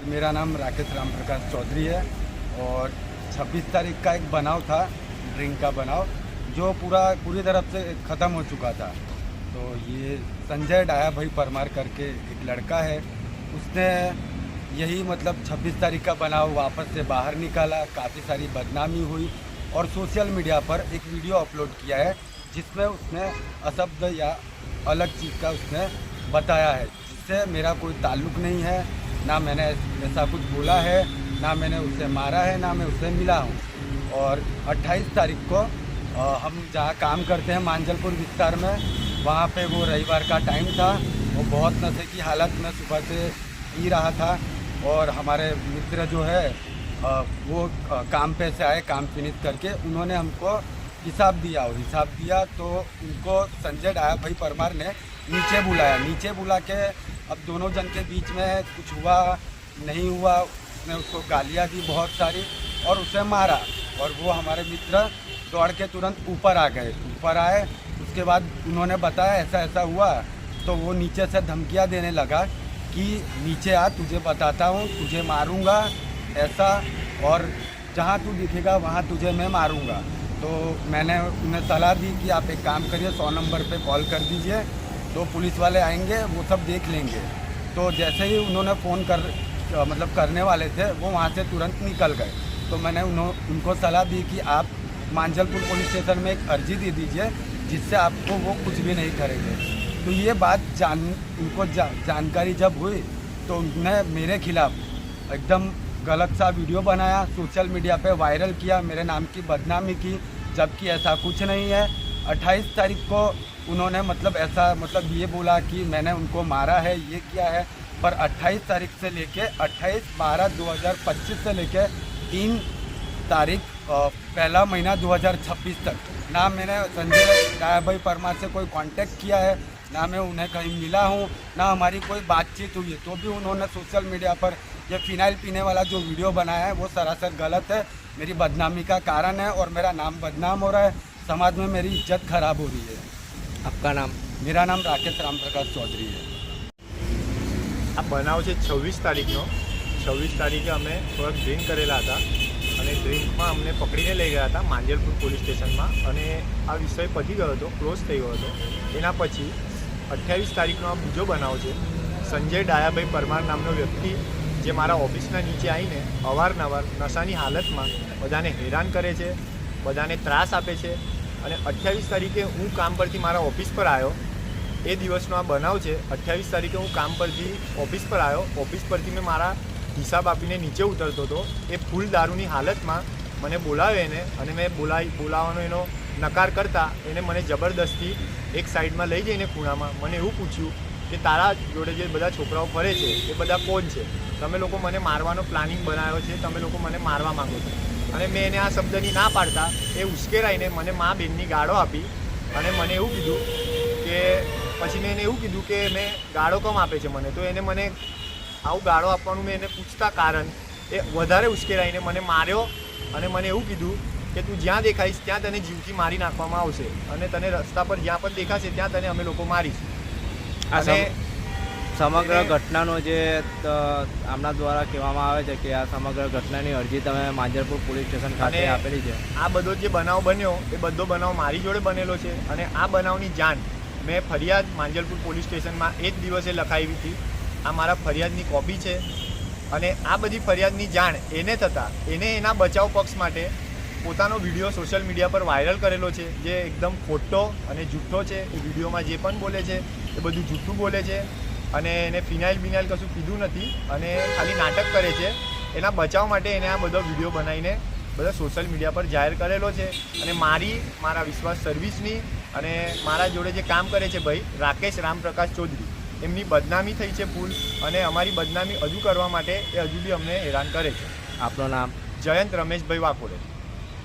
Sir, मेरा नाम राकेश राम प्रकाश चौधरी है और 26 तारीख का एक बनाव था, ड्रिंक का बनाव, जो पूरी तरफ से ख़त्म हो चुका था। तो ये संजय डाया भाई परमार करके एक लड़का है, उसने यही मतलब 26 तारीख का बनाव वापस से बाहर निकाला। काफ़ी सारी बदनामी हुई और सोशल मीडिया पर एक वीडियो अपलोड किया है जिसमें उसने अशब्द या अलग चीज़ का उसने बताया है, जिससे मेरा कोई ताल्लुक़ नहीं है। ना मैंने ऐसा कुछ बोला है, ना मैंने उसे मारा है, ना मैं उससे मिला हूँ। और 28 तारीख को हम जहाँ काम करते हैं मांजलपुर विस्तार में, वहाँ पे वो रविवार का टाइम था। वो बहुत नशे की हालत में सुबह से पी रहा था और हमारे मित्र जो है वो काम पे से आए, काम फिनिश करके उन्होंने हमको हिसाब दिया तो उनको संजय डाया भाई परमार ने नीचे बुला के अब दोनों जन के बीच में कुछ हुआ नहीं हुआ, उसने उसको गालियाँ दी बहुत सारी और उसे मारा। और वो हमारे मित्र दौड़ के तुरंत ऊपर आए। उसके बाद उन्होंने बताया ऐसा ऐसा हुआ, तो वो नीचे से धमकियाँ देने लगा कि नीचे आ, तुझे बताता हूँ, तुझे मारूंगा ऐसा, और जहाँ तू दिखेगा वहाँ तुझे मैं मारूंगा। तो मैंने उन्हें सलाह दी कि आप एक काम करिए, 100 नंबर पे कॉल कर दीजिए, तो पुलिस वाले आएंगे, वो सब देख लेंगे। तो जैसे ही उन्होंने फ़ोन करने वाले थे, वो वहाँ से तुरंत निकल गए। तो मैंने उनको सलाह दी कि आप मांजलपुर पुलिस स्टेशन में एक अर्जी दे दीजिए, जिससे आपको वो कुछ भी नहीं करेंगे। तो ये बात उनको जानकारी जब हुई तो उन्होंने मेरे खिलाफ़ एकदम गलत सा वीडियो बनाया, सोशल मीडिया पे वायरल किया, मेरे नाम की बदनामी की, जबकि ऐसा कुछ नहीं है। 28 तारीख को उन्होंने ऐसा ये बोला कि मैंने उनको मारा है, ये किया है, पर 28 तारीख से लेके 28/12/2025 से लेके 3 तारीख पहला महीना 2026 तक ना मैंने संजय डाया भाई परमार से कोई कांटेक्ट किया है, ना मैं उन्हें कहीं मिला हूँ, ना हमारी कोई बातचीत हुई है। तो भी उन्होंने सोशल मीडिया पर ये फिनाइल पीने वाला जो वीडियो बनाया है वो सरासर गलत है, मेरी बदनामी का कारण है और मेरा नाम बदनाम हो रहा है, समाज में मेरी इज्जत खराब हो रही है। आपका नाम? मेरा नाम राकेश राम प्रकाश चौधरी है। આ બનાવ છે 26 તારીખનો. 26 તારીખે અમે થોડાક ડ્રિંક કરેલા હતા અને ડ્રિંકમાં અમને પકડીને લઈ ગયા હતા માંજલપુર પોલીસ સ્ટેશનમાં, અને આ વિષય પતી ગયો હતો, ક્લોઝ થઈ ગયો હતો. એના પછી 28 તારીખનો આ બીજો બનાવ છે. સંજય ડાયાભાઈ પરમાર નામનો વ્યક્તિ જે મારા ઓફિસના નીચે આવીને અવારનવાર નશાની હાલતમાં બધાને હેરાન કરે છે, બધાને ત્રાસ આપે છે. અને 28 તારીખે હું કામ પરથી મારા ઓફિસ પર આવ્યો, એ દિવસનો આ બનાવ છે. 28 તારીખે હું કામ પરથી ઓફિસ પર આવ્યો, ઓફિસ પરથી મેં મારા હિસાબ આપીને નીચે ઉતરતો હતો. એ ફૂલ દારૂની હાલતમાં મને બોલાવ્યો એને, અને મેં બોલાવવાનો એનો નકાર કરતાં એને મને જબરદસ્તી એક સાઈડમાં લઈ જઈને ખૂણામાં મને એવું પૂછ્યું કે તારા જોડે જે બધા છોકરાઓ ફરે છે એ બધા કોણ છે, તમે લોકો મને મારવાનો પ્લાનિંગ બનાવ્યો છે, તમે લોકો મને મારવા માગો છો. અને મેં એને આ શબ્દની ના પાડતા એ ઉશ્કેરાઈને મને મા બેનની ગાળો આપી અને મને એવું કીધું કે પછી મેં એને એવું કીધું કે મેં ગાળો કેમ આપે છે મને, તો એને મને આવું ગાળો આપવાનું મેં એને પૂછતા કારણ એ વધારે ઉશ્કેરાઈને મને માર્યો અને મને એવું કીધું કે તું જ્યાં દેખાઈશ ત્યાં તને જીવથી મારી નાખવામાં આવશે અને તને રસ્તા પર જ્યાં પણ દેખાશે ત્યાં તને અમે લોકો મારીશું. અને સમગ્ર ઘટનાનો જે આમના દ્વારા કહેવામાં આવે છે કે આ સમગ્ર ઘટનાની અરજી તમે માંજલપુર પોલીસ સ્ટેશન ખાતે આપેલી છે. આ બધો જે બનાવ બન્યો એ બધો બનાવ મારી જોડે બનેલો છે અને આ બનાવની જાણ મેં ફરિયાદ માંજલપુર પોલીસ સ્ટેશનમાં એ જ દિવસે લખાવી હતી. આ મારા ફરિયાદની કોપી છે અને આ બધી ફરિયાદની જાણ એને થતાં એને એના બચાવ પક્ષ માટે પોતાનો વિડીયો સોશિયલ મીડિયા પર વાયરલ કરેલો છે, જે એકદમ ખોટો અને જૂઠો છે. એ વિડીયોમાં જે પણ બોલે છે એ બધું જૂઠું બોલે છે અને એને ફિનાઇલ કશું પીધું નથી અને ખાલી નાટક કરે છે. એના બચાવ માટે એને આ બધો વિડીયો બનાવીને બધા સોશિયલ મીડિયા પર જાહેર કરેલો છે. અને મારા વિશ્વાસ સર્વિસની અને મારા જોડે જે કામ કરે છે ભાઈ રાકેશ રામ પ્રકાશ ચૌધરી, એમની બદનામી થઈ છે ફૂલ, અને અમારી બદનામી હજુ કરવા માટે એ હજુ બી અમને હેરાન કરે છે. આપનું નામ? જયંત રમેશભાઈ વાકોડે.